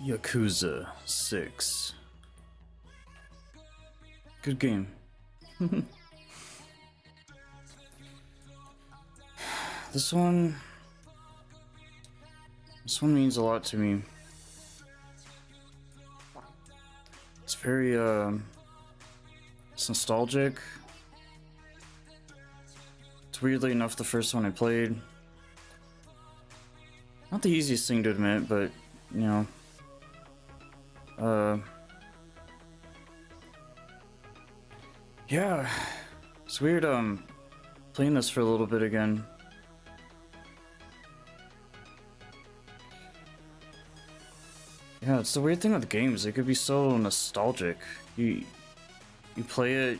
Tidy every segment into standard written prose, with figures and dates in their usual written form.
Yakuza 6. Good game. This one... This one means a lot to me. It's very, it's nostalgic. It's weirdly enough the first one I played. Not the easiest thing to admit, but, you know... Yeah, it's weird, playing this for a little bit again. Yeah, it's the weird thing with games, they could be so nostalgic. You play it,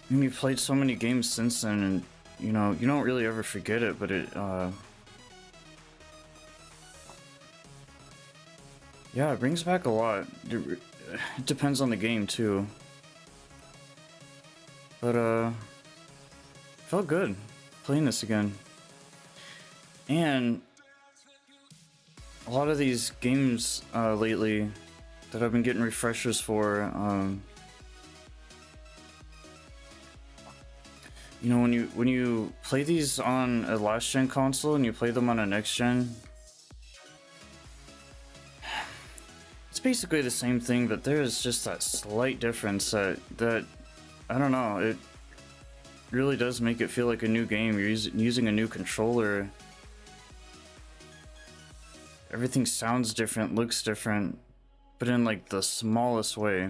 and you've played so many games since then, and, you know, you don't really ever forget it, but it, yeah, it brings back a lot. It depends on the game, too. But, felt good playing this again. And a lot of these games, lately that I've been getting refreshers for, you know, when you play these on a last gen console and you play them on a next gen, it's basically the same thing, but there is just that slight difference that I don't know, it really does make it feel like a new game. You're using a new controller. Everything sounds different, looks different, but in like the smallest way.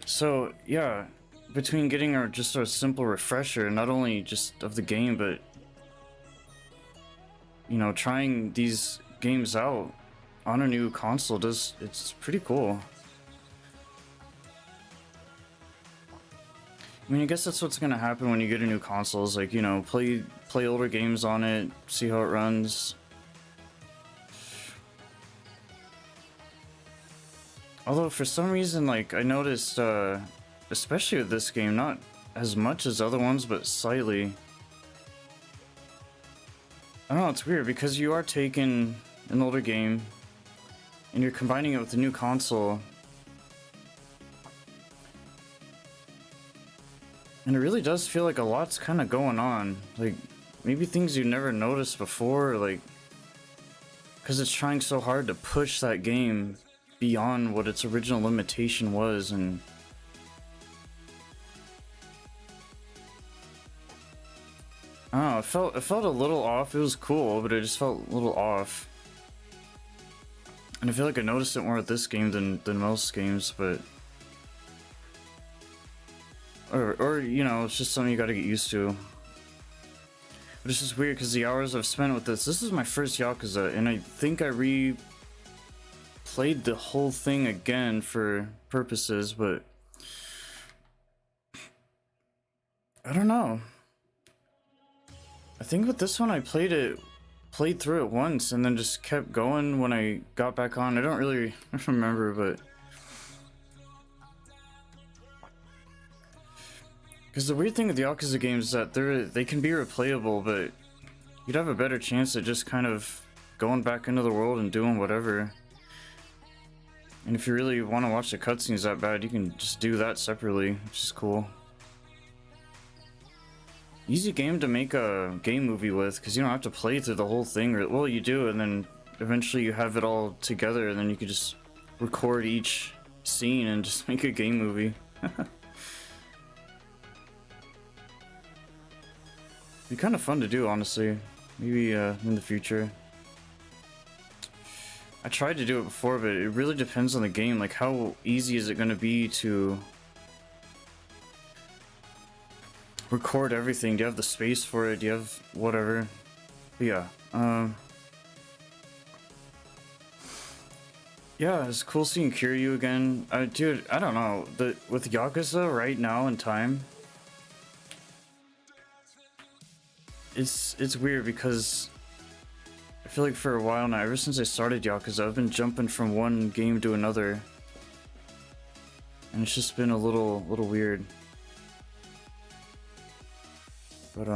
So yeah, between getting just a simple refresher, not only just of the game, but, you know, trying these games out on a new console, it's pretty cool. I mean, I guess that's what's gonna happen when you get a new console, is like, you know, play older games on it, see how it runs. Although for some reason, like, I noticed, especially with this game, not as much as other ones, but slightly. I don't know, it's weird, because you are taking an older game and you're combining it with the new console, and it really does feel like a lot's kind of going on. Like, maybe things you never noticed before, like, because it's trying so hard to push that game beyond what its original limitation was. And I don't know, it felt a little off. It was cool, but it just felt a little off. And I feel like I noticed it more with this game than most games, but... Or, you know, it's just something you gotta get used to. But it's just weird, because the hours I've spent with this is my first Yakuza, and I think I replayed the whole thing again for purposes, but... I don't know. I think with this one I played through it once and then just kept going when I got back on. I don't really remember, but... Because the weird thing with the Yakuza games is that they can be replayable, but you'd have a better chance at just kind of going back into the world and doing whatever. And if you really want to watch the cutscenes that bad, you can just do that separately, which is cool. Easy game to make a game movie with, because you don't have to play through the whole thing. Or, well, you do, and then eventually you have it all together, and then you could just record each scene and just make a game movie. Be kind of fun to do, honestly. Maybe in the future. I tried to do it before, but it really depends on the game. Like, how easy is it going to be to record everything? Do you have the space for it? Do you have whatever? But yeah. Yeah, it's cool seeing Kiryu again. Dude, I don't know. With Yakuza right now in time, it's weird, because I feel like for a while now, ever since I started Yakuza, I've been jumping from one game to another, and it's just been a little weird. But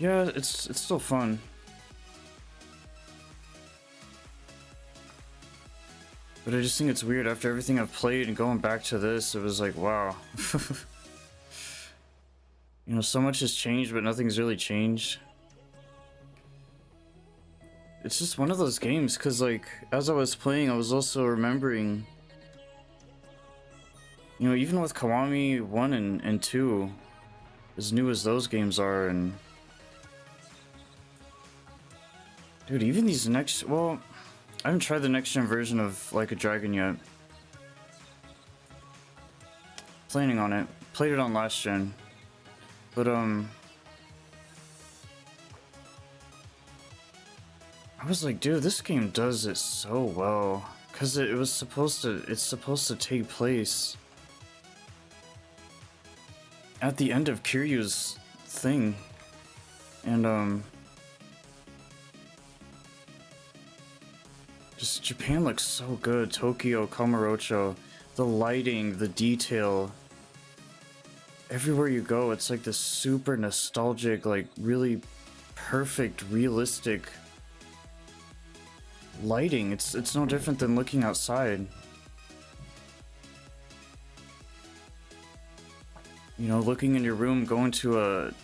Yeah, it's still fun. But I just think it's weird after everything I've played and going back to this, it was like, wow. You know, so much has changed, but nothing's really changed. It's just one of those games, because, like, as I was playing, I was also remembering, you know, even with Kiwami 1 and 2, as new as those games are, and... Dude, even these next... Well, I haven't tried the next-gen version of Like a Dragon yet. Planning on it. Played it on last gen. But, I was like, dude, this game does it so well. Because it's supposed to take place at the end of Kiryu's thing. And, just Japan looks so good. Tokyo, Kamurocho, the lighting, the detail. Everywhere you go, it's like this super nostalgic, like really perfect, realistic lighting. It's no different than looking outside. You know, looking in your room, going to a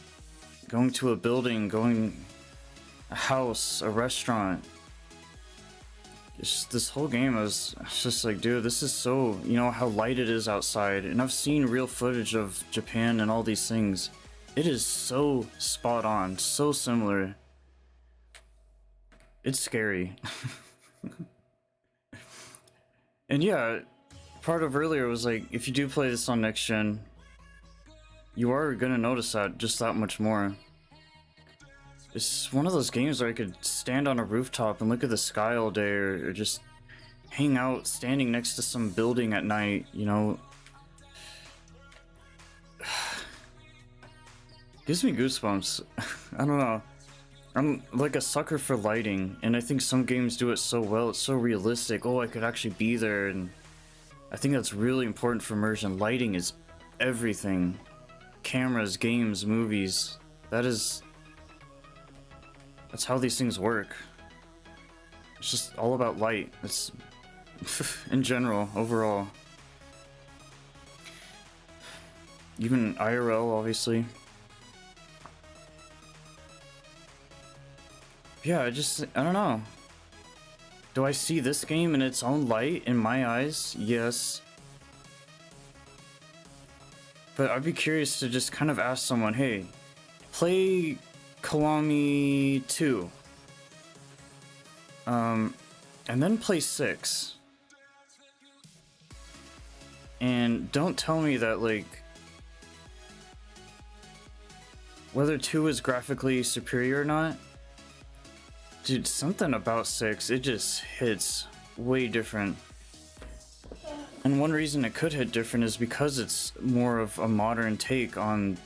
building, a house, a restaurant. It's just, this whole game is just like, dude, this is so, you know, how light it is outside. And I've seen real footage of Japan and all these things. It is so spot on, so similar. It's scary. And yeah, part of earlier was like, if you do play this on next gen, you are gonna notice that just that much more. It's one of those games where I could stand on a rooftop and look at the sky all day, or just hang out standing next to some building at night, you know. Gives me goosebumps. I don't know. I'm like a sucker for lighting, and I think some games do it so well. It's so realistic. Oh, I could actually be there, and I think that's really important for immersion. Lighting is everything. Cameras, games, movies. That's how these things work. It's just all about light. It's in general, overall. Even IRL, obviously. Yeah, I don't know. Do I see this game in its own light in my eyes? Yes. But I'd be curious to just kind of ask someone, hey, play Kiwami 2. And then play 6. And don't tell me that, like, whether 2 is graphically superior or not. Dude, something about 6, it just hits way different. And one reason it could hit different is because it's more of a modern take on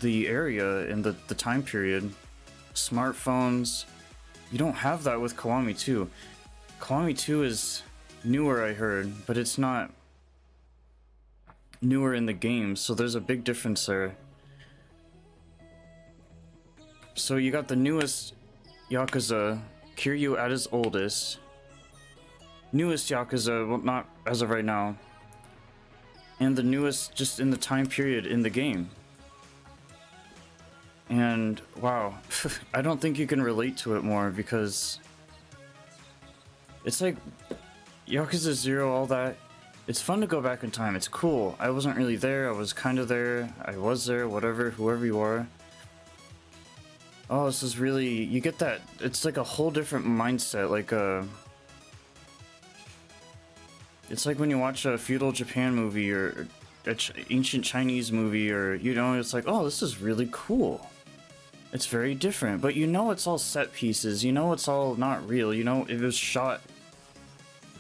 the area and the time period. Smartphones, you don't have that with Kiwami 2. Kiwami 2 is newer, I heard, but it's not newer in the game, so there's a big difference there. So you got the newest Yakuza, Kiryu at his oldest. Newest Yakuza, well, not as of right now. And the newest just in the time period in the game. And wow, I don't think you can relate to it more, because it's like Yakuza 0, all that. It's fun to go back in time. It's cool. I wasn't really there. I was kind of there. I was there, whatever, whoever you are. Oh, this is really, you get that, it's like a whole different mindset, like it's like when you watch a feudal Japan movie or ancient Chinese movie, or, you know, it's like, oh, this is really cool. It's very different, but you know it's all set pieces, you know it's all not real, you know, it was shot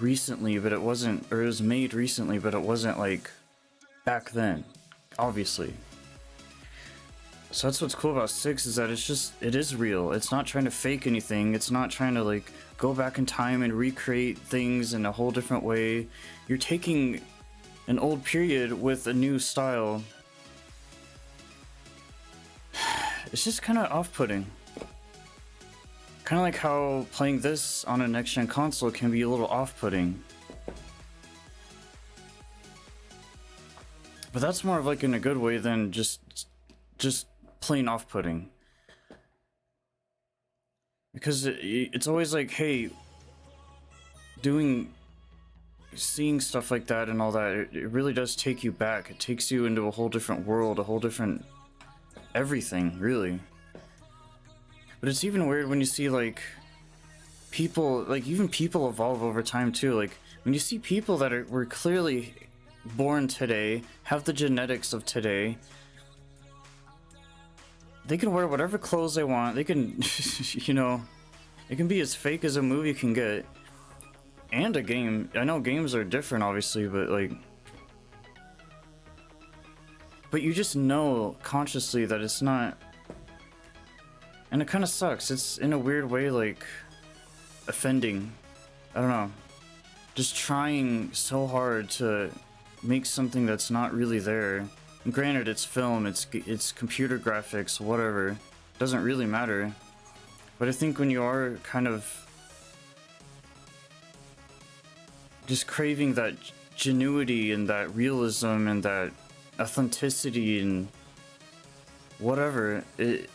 recently, but it wasn't, or it was made recently, but it wasn't like back then, obviously. So that's what's cool about 6, is that it is real. It's not trying to fake anything. It's not trying to like go back in time and recreate things in a whole different way. You're taking an old period with a new style. it's just kind of off-putting. Kind of like how playing this on a next-gen console can be a little off-putting. But that's more of like in a good way than just plain off-putting. Because it's always like, hey, seeing stuff like that and all that, it really does take you back. It takes you into a whole different world, a whole different everything, really. But it's even weird when you see like people, like even people evolve over time too. Like when you see people that were clearly born today, have the genetics of today, they can wear whatever clothes they want. They can, you know, it can be as fake as a movie can get. And a game. I know games are different, obviously, but like, but you just know consciously that it's not. And it kind of sucks. It's in a weird way like offending. I don't know. Just trying so hard to make something that's not really there. And granted, it's film, it's computer graphics, whatever. Doesn't really matter. But I think when you are kind of just craving that genuity and that realism and that authenticity and whatever, you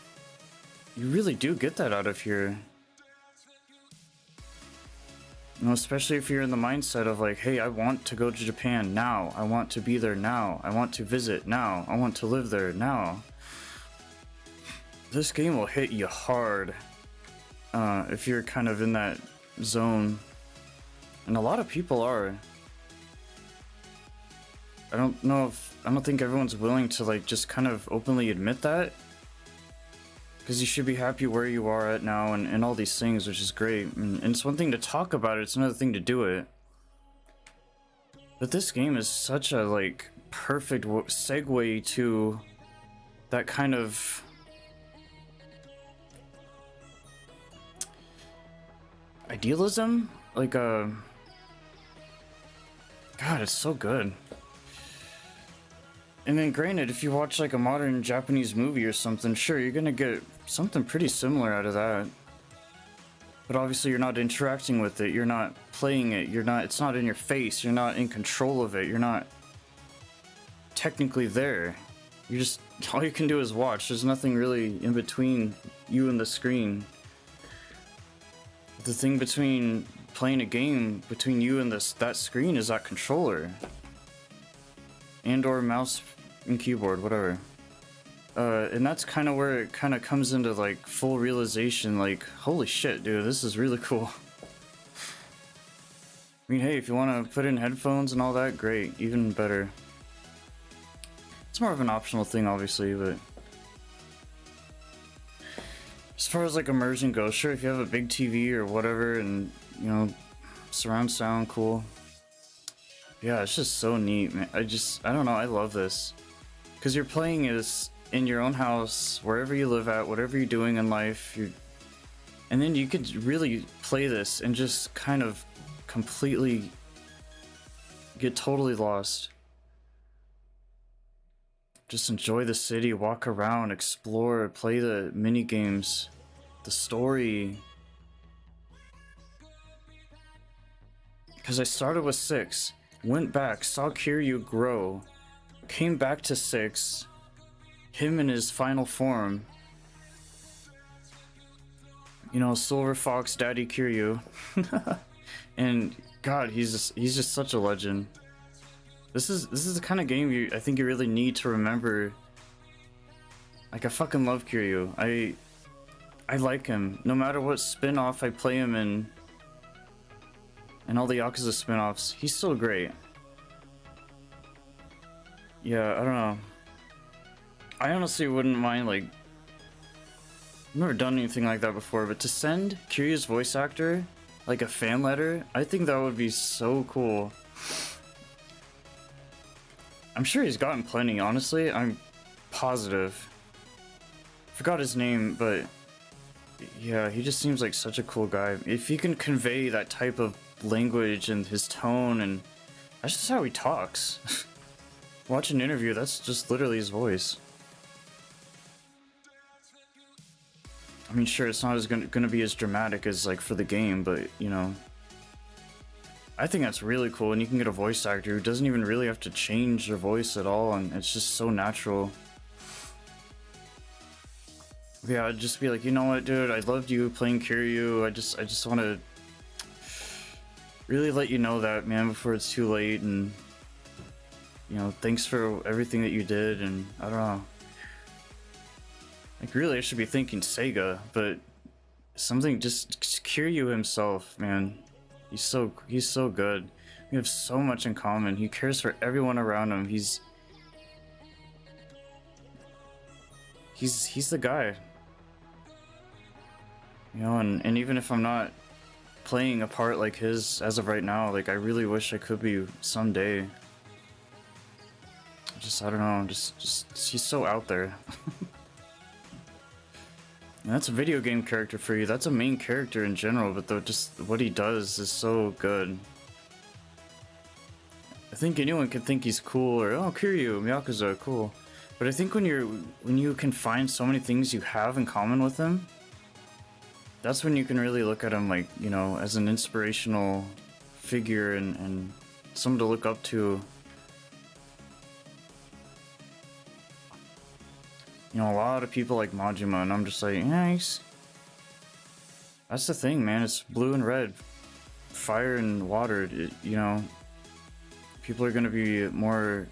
really do get that out of here. You know, especially if you're in the mindset of like, hey, I want to go to Japan now. I want to be there now. I want to visit now. I want to live there now. This game will hit you hard if you're kind of in that zone. And a lot of people are. I don't think everyone's willing to like just kind of openly admit that. Because you should be happy where you are at now and all these things, which is great. And it's one thing to talk about it, it's another thing to do it. But this game is such a like perfect segue to that kind of idealism. Like God, it's so good. And then granted, if you watch like a modern Japanese movie or something, sure, you're gonna get something pretty similar out of that. But obviously you're not interacting with it, you're not playing it, it's not in your face, you're not in control of it, you're not technically there. You're just, all you can do is watch. There's nothing really in between you and the screen. The thing between playing a game, between you and that screen, is that controller. And or mouse and keyboard, whatever. And that's kind of where it kind of comes into like full realization, like, holy shit, dude, this is really cool. I mean, hey, if you want to put in headphones and all that, great, even better. It's more of an optional thing, obviously, but as far as like immersion goes, sure, if you have a big TV or whatever and, you know, surround sound, cool. Yeah, it's just so neat, man. I don't know, I love this. Because you're playing is in your own house, wherever you live at, whatever you're doing in life, and then you could really play this and just kind of completely get totally lost. Just enjoy the city, walk around, explore, play the mini games, the story. Because I started with 6, went back, saw Kiryu grow, came back to 6, him in his final form. You know, Silver Fox Daddy Kiryu. And God, he's just such a legend. This is the kind of game I think you really need to remember. Like, I fucking love Kiryu. I like him. No matter what spin-off I play him in, and all the Yakuza spin-offs, he's still great. Yeah, I don't know. I honestly wouldn't mind, like, I've never done anything like that before, but to send Kiryu's voice actor like a fan letter, I think that would be so cool. I'm sure he's gotten plenty, honestly. I'm positive. Forgot his name, but yeah, he just seems like such a cool guy. If he can convey that type of language and his tone, and that's just how he talks. Watch an interview, that's just literally his voice. I mean, sure, it's not as gonna be as dramatic as like for the game, but you know, I think that's really cool. And you can get a voice actor who doesn't even really have to change their voice at all, and it's just so natural. Yeah, I'd just be like, you know what, dude, I loved you playing Kiryu. I just want to really let you know that, man, before it's too late. And you know, thanks for everything that you did. And I don't know, like really I should be thanking Sega, but something just Kiryu himself, man, he's so good. We have so much in common. He cares for everyone around him. He's the guy, you know. And even if I'm not playing a part like his as of right now, like I really wish I could be someday. I don't know, just he's so out there. And that's a video game character for you. That's a main character in general, but though just what he does is so good. I think anyone could think he's cool, or oh, Kiryu, Yakuza, cool. But I think when you can find so many things you have in common with him, that's when you can really look at him like, you know, as an inspirational figure and someone to look up to. You know, a lot of people like Majima, and I'm just like, nice. That's the thing, man. It's blue and red, fire and water. You know, people are gonna be more.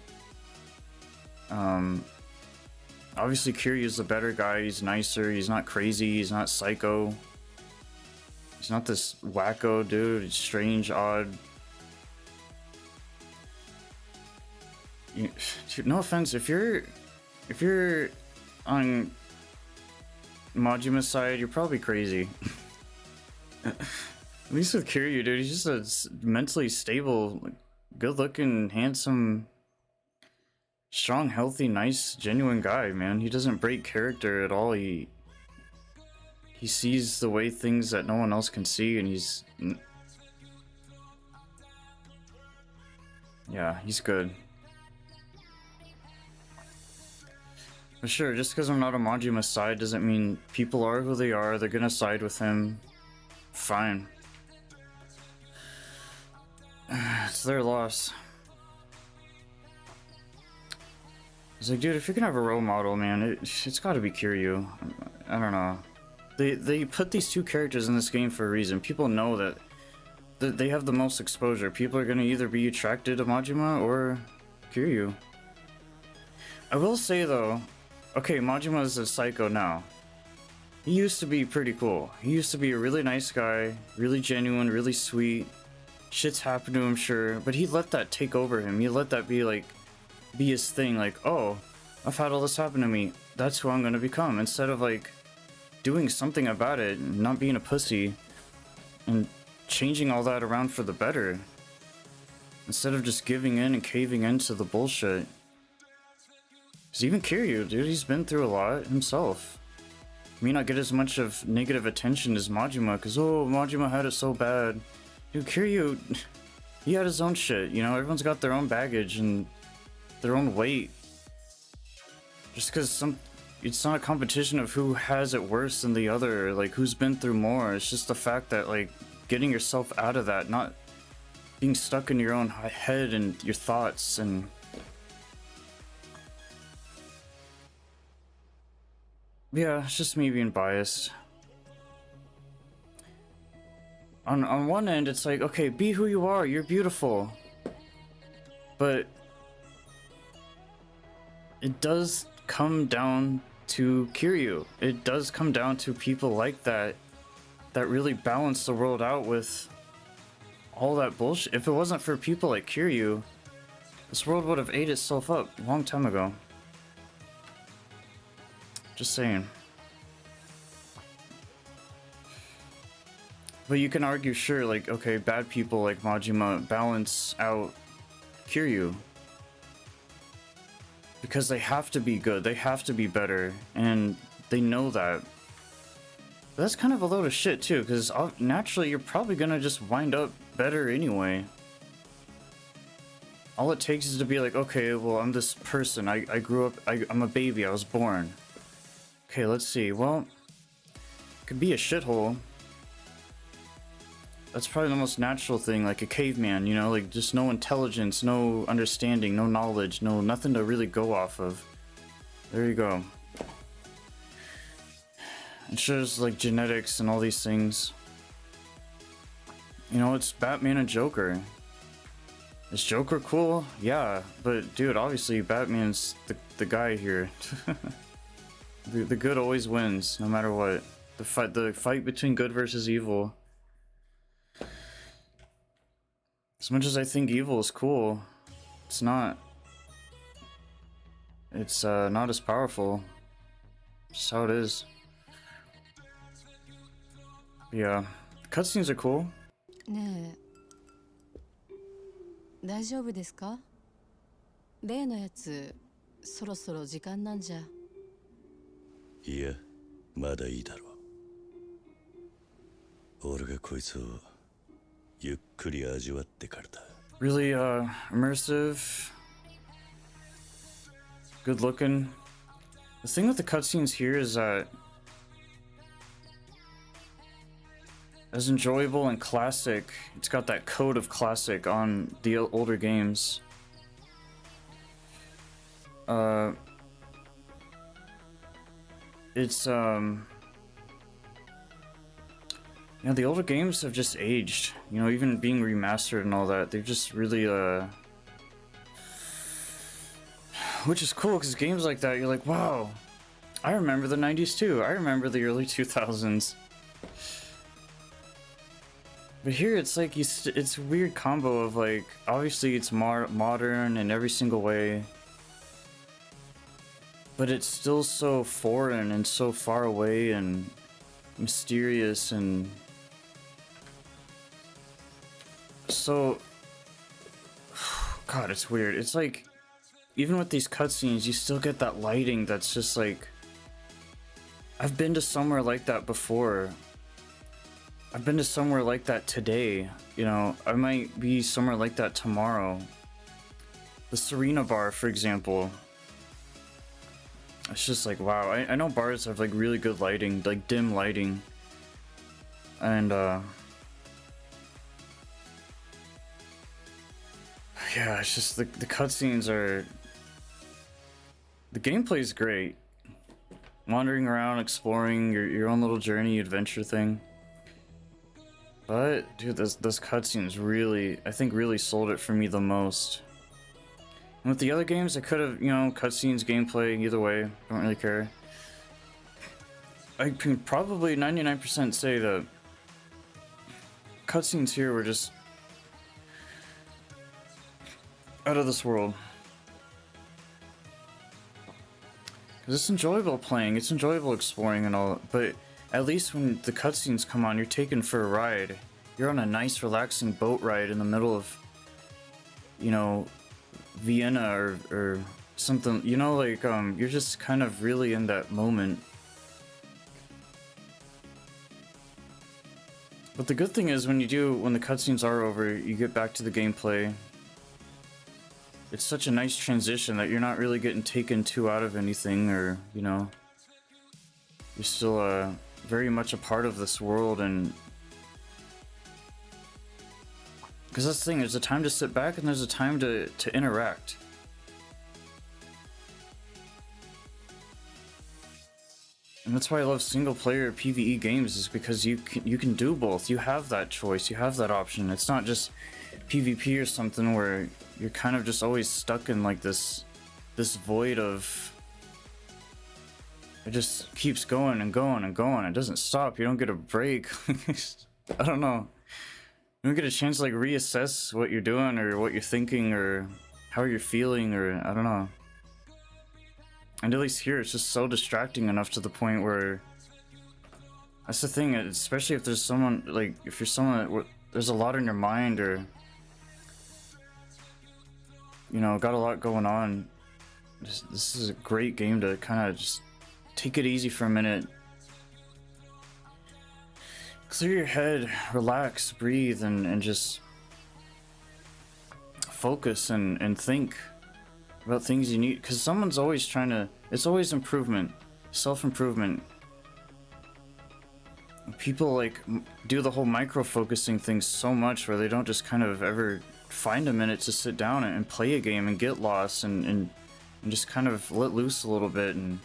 Obviously, Kiryu's the better guy. He's nicer. He's not crazy. He's not psycho. He's not this wacko dude. He's strange, odd. Dude, no offense, if you're on Majima's side, you're probably crazy. At least with Kiryu, dude, he's just a mentally stable, good-looking, handsome, strong, healthy, nice, genuine guy, man. He doesn't break character at all. He sees the way things that no one else can see, and yeah, he's good. But sure, just because I'm not on Majima's side doesn't mean people are who they are. They're gonna side with him. Fine. It's their loss. It's like, dude, if you're gonna have a role model, man, it's gotta be Kiryu. I don't know. They put these two characters in this game for a reason. People know that they have the most exposure. People are gonna either be attracted to Majima or Kiryu. I will say though, okay, Majima is a psycho now. He used to be pretty cool. He used to be a really nice guy, really genuine, really sweet. Shit's happened to him, sure, but he let that take over him. He let that be his thing. Like, oh, I've had all this happen to me. That's who I'm gonna become. Instead of like doing something about it, and not being a pussy, and changing all that around for the better. Instead of just giving in and caving into the bullshit. Because even Kiryu, dude, he's been through a lot himself. He may not get as much of negative attention as Majima, because, oh, Majima had it so bad. Dude, Kiryu, he had his own shit, you know? Everyone's got their own baggage and their own weight. Just because it's not a competition of who has it worse than the other, like, who's been through more. It's just the fact that, like, getting yourself out of that, not being stuck in your own head and your thoughts and... Yeah, it's just me being biased. On one end, it's like, okay, be who you are, you're beautiful. But it does come down to Kiryu. It does come down to people like that really balance the world out with all that bullshit. If it wasn't for people like Kiryu, this world would have ate itself up a long time ago. Just saying. But you can argue, sure, like, okay, bad people like Majima balance out Kiryu. Because they have to be good, they have to be better, and they know that. But that's kind of a load of shit, too, because naturally you're probably gonna just wind up better anyway. All it takes is to be like, okay, well, I'm this person, I grew up, I'm a baby, I was born. Okay, let's see, well, could be a shithole. That's probably the most natural thing, like a caveman, you know, like just no intelligence, no understanding, no knowledge, nothing to really go off of. There you go. It shows like genetics and all these things. You know, it's Batman and Joker. Is Joker cool? Yeah, but dude, obviously Batman's the guy here. The good always wins, no matter what. The fight between good versus evil. As much as I think evil is cool, it's not. It's not as powerful. Just how it is. Yeah, cutscenes are cool. ねえ、大丈夫ですか？例のやつ、そろそろ時間なんじゃ。いや、まだいいだろう。俺がこいつをゆっくり味わってからだ。Really immersive, good looking. The thing with the cutscenes here is that as enjoyable and classic, it's got that code of classic on the older games. It's you know, the older games have just aged, you know, even being remastered and all that, they're just really which is cool, because games like that, you're like, wow, I remember the 90s too, I remember the early 2000s. But here it's like it's a weird combo of like, obviously it's modern in every single way, but it's still so foreign and so far away and mysterious and so, God, it's weird. It's like, even with these cutscenes, you still get that lighting that's just like, I've been to somewhere like that before. I've been to somewhere like that today, you know, I might be somewhere like that tomorrow. The Serena bar, for example. It's just like, wow, I know bars have like really good lighting, like dim lighting. And yeah, it's just the cutscenes are... The gameplay is great. Wandering around, exploring your own little journey, adventure thing. But, dude, those cutscenes really, I think, really sold it for me the most. And with the other games, I could have, you know, cutscenes, gameplay, either way, don't really care. I can probably 99% say that cutscenes here were just out of this world. Because it's enjoyable playing, it's enjoyable exploring and all, but at least when the cutscenes come on, you're taken for a ride. You're on a nice, relaxing boat ride in the middle of, you know, Vienna or something, you know, like, you're just kind of really in that moment. But the good thing is when the cutscenes are over, you get back to the gameplay. It's such a nice transition that you're not really getting taken too out of anything, or, you know, you're still, very much a part of this world. And because that's the thing, there's a time to sit back and there's a time to interact. And that's why I love single player PvE games, is because you can do both. You have that choice, you have that option. It's not just PvP or something where you're kind of just always stuck in like this void of, it just keeps going and going and going. It doesn't stop. You don't get a break. I don't know. You don't get a chance to like reassess what you're doing or what you're thinking or how you're feeling, or I don't know. And at least here it's just so distracting enough to the point where, that's the thing, especially if there's someone, like, if you're someone that there's a lot in your mind, or, you know, got a lot going on, this is a great game to kind of just take it easy for a minute. Clear your head, relax, breathe, and just focus and think about things you need, because someone's always trying to, it's always improvement, self-improvement. people like do the whole micro focusing thing so much where they don't just kind of ever find a minute to sit down and play a game and get lost and just kind of let loose a little bit. And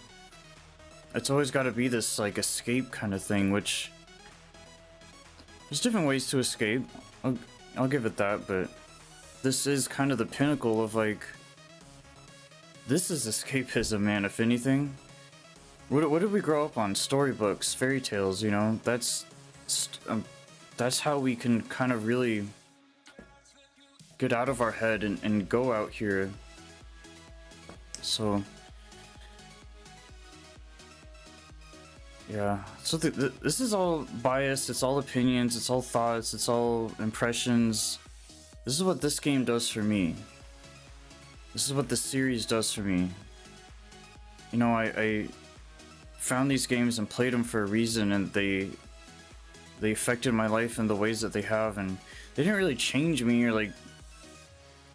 it's always got to be this like escape kind of thing, which there's different ways to escape. I'll give it that, but this is kind of the pinnacle of like, this is escapism, man, if anything. What did we grow up on? Storybooks, fairy tales, you know? That's how we can kind of really get out of our head and go out here. So yeah, so this is all biased, it's all opinions, it's all thoughts, it's all impressions. This is what this game does for me. This is what the series does for me. You know, I found these games and played them for a reason, and they affected my life in the ways that they have, and they didn't really change me or like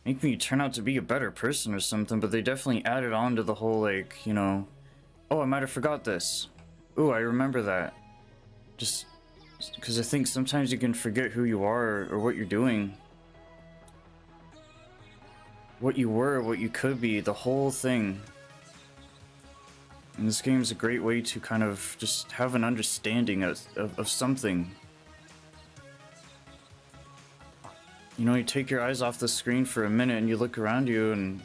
make me turn out to be a better person or something, but they definitely added on to the whole like, you know, oh, I might have forgot this. Ooh, I remember that. Just because I think sometimes you can forget who you are or what you're doing. What you were, what you could be, the whole thing. And this game's a great way to kind of just have an understanding of something. You know, you take your eyes off the screen for a minute and you look around you and...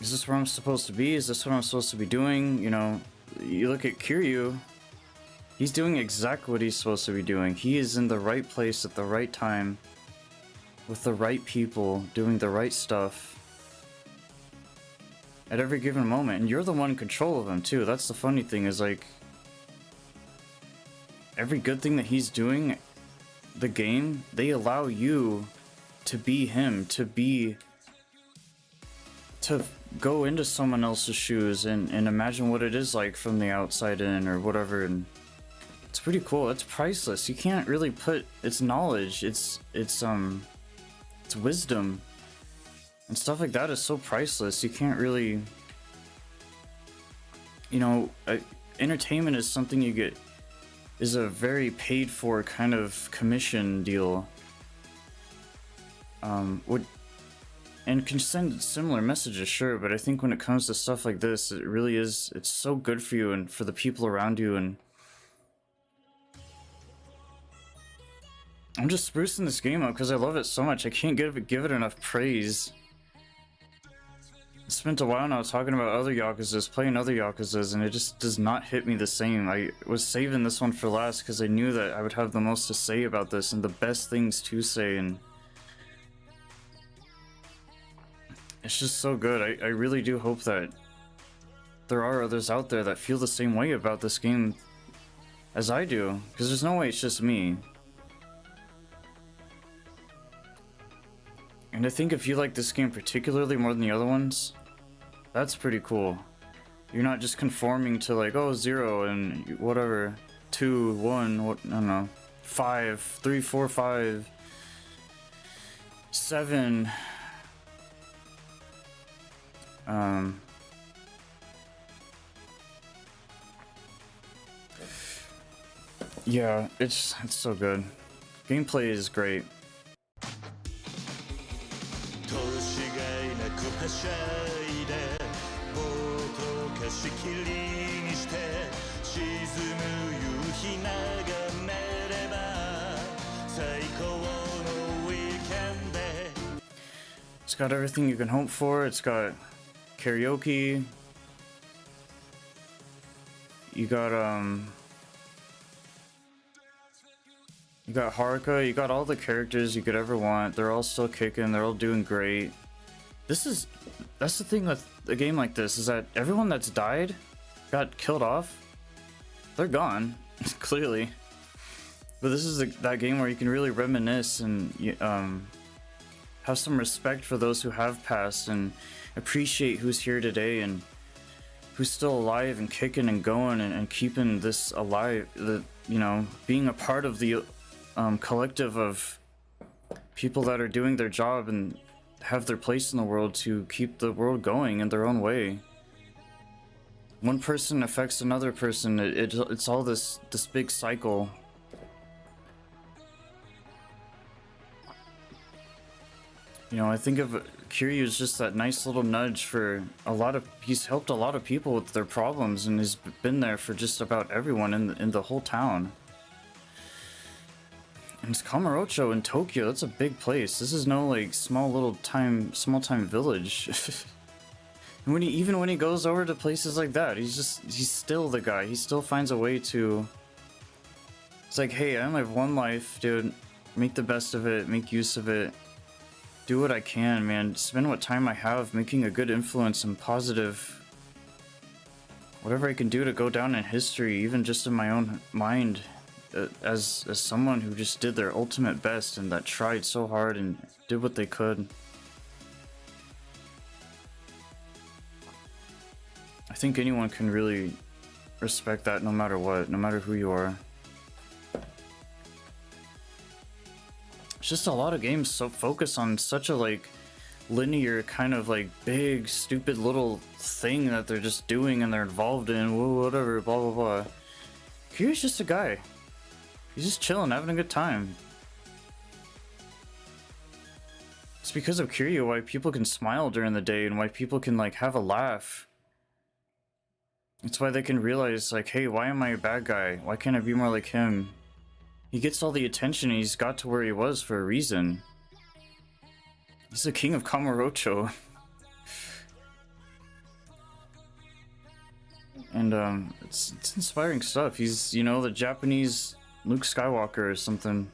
Is this where I'm supposed to be? Is this what I'm supposed to be doing? You know, you look at Kiryu. He's doing exactly what he's supposed to be doing. He is in the right place at the right time. With the right people, doing the right stuff. At every given moment, and you're the one in control of him too. That's the funny thing, is like every good thing that he's doing, the game, they allow you to be him, to go into someone else's shoes and imagine what it is like from the outside in or whatever. And it's pretty cool. It's priceless. You can't really put, it's knowledge, it's wisdom and stuff like that is so priceless. You can't really, you know, entertainment is something you get, is a very paid for kind of commission deal. And can send similar messages, sure, but I think when it comes to stuff like this, it really is, it's so good for you and for the people around you. And I'm just sprucing this game up because I love it so much. I can't give it enough praise. I spent a while now talking about other Yakuzas, playing other Yakuzas, and it just does not hit me the same. I was saving this one for last because I knew that I would have the most to say about this and the best things to say, and it's just so good. I really do hope that there are others out there that feel the same way about this game as I do, because there's no way it's just me. And I think if you like this game particularly more than the other ones, that's pretty cool. You're not just conforming to like, oh, 0 and whatever, 2, 1, what, I don't know, 5, 3, 4, 5, 7. Yeah, it's so good. Gameplay is great. 年がいなくはしゃいでぼーっと貸し切りにして沈む夕日眺めれば最高のウィーケンデ It's got everything you can hope for. It's got karaoke. You got Haruka, you got all the characters you could ever want. They're all still kicking, they're all doing great. That's the thing with a game like this, is that everyone that's died, got killed off, they're gone, clearly. But this is that game where you can really reminisce and have some respect for those who have passed and appreciate who's here today and who's still alive and kicking and going and keeping this alive. You know, being a part of the collective of people that are doing their job and have their place in the world to keep the world going in their own way. one person affects another person. It's all this big cycle. You know, I think of Kiryu as just that nice little nudge for a lot of. He's helped a lot of people with their problems, and he's been there for just about everyone in the whole town. And it's Kamurocho in Tokyo. That's a big place. This is no like small time village. And even when he goes over to places like that, he's still the guy. He still finds a way to. It's like, hey, I only have one life, dude. Make the best of it. Make use of it. Do what I can, man. Spend what time I have making a good influence and positive. Whatever I can do to go down in history, even just in my own mind, as someone who just did their ultimate best and that tried so hard and did what they could. I think anyone can really respect that no matter what, no matter who you are. It's just a lot of games so focus on such a like linear kind of like big stupid little thing that they're just doing and they're involved in, whatever, blah blah blah. Kiryu's just a guy. He's just chilling, having a good time. It's because of Kiryu why people can smile during the day and why people can like have a laugh. It's why they can realize like, hey, why am I a bad guy? Why can't I be more like him? He gets all the attention and he's got to where he was for a reason. He's the king of Kamurocho. And it's inspiring stuff. He's, you know, the Japanese Luke Skywalker or something.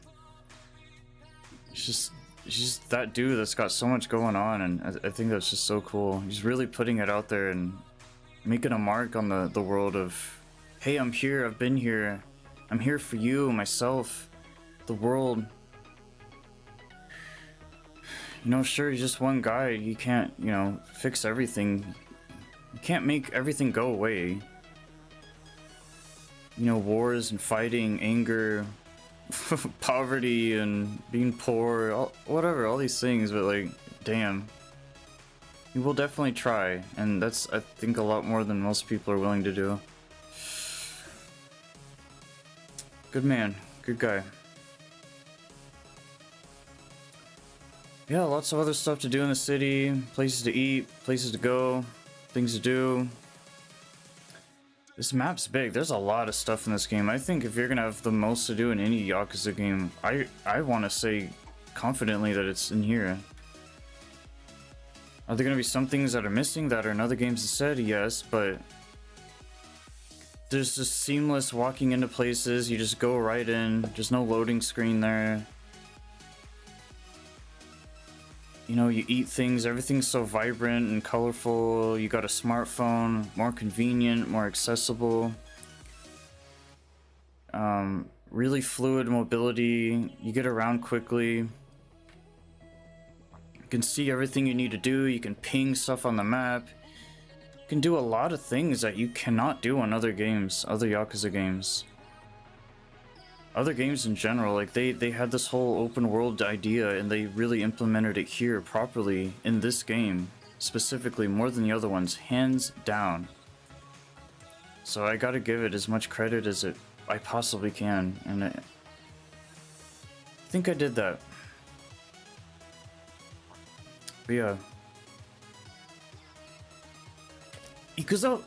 He's just that dude that's got so much going on, and I think that's just so cool. He's really putting it out there and making a mark on the world of, hey, I'm here, I've been here. I'm here for you, myself, the world. You know, sure, he's just one guy. He can't, you know, fix everything. You can't make everything go away. You know, wars and fighting, anger, poverty and being poor, whatever, all these things, but like, damn. He will definitely try, and that's, I think, a lot more than most people are willing to do. Good man, good guy. Yeah, lots of other stuff to do in the city, places to eat, places to go, things to do. This map's big. There's a lot of stuff in this game. I think if you're gonna have the most to do in any Yakuza game, I want to say confidently that it's in here. Are there gonna be some things that are missing that are in other games instead? Yes, but there's just seamless walking into places. You just go right in. There's no loading screen there. You know, you eat things. Everything's so vibrant and colorful. You got a smartphone, more convenient, more accessible. Really fluid mobility. You get around quickly. You can see everything you need to do. You can ping stuff on the map. Can do a lot of things that you cannot do on other games, other Yakuza games. Other games in general, like they had this whole open world idea and they really implemented it here properly in this game, specifically more than the other ones, hands down. So I gotta give it as much credit as I possibly can, and I think I did that. But yeah. Yakuza!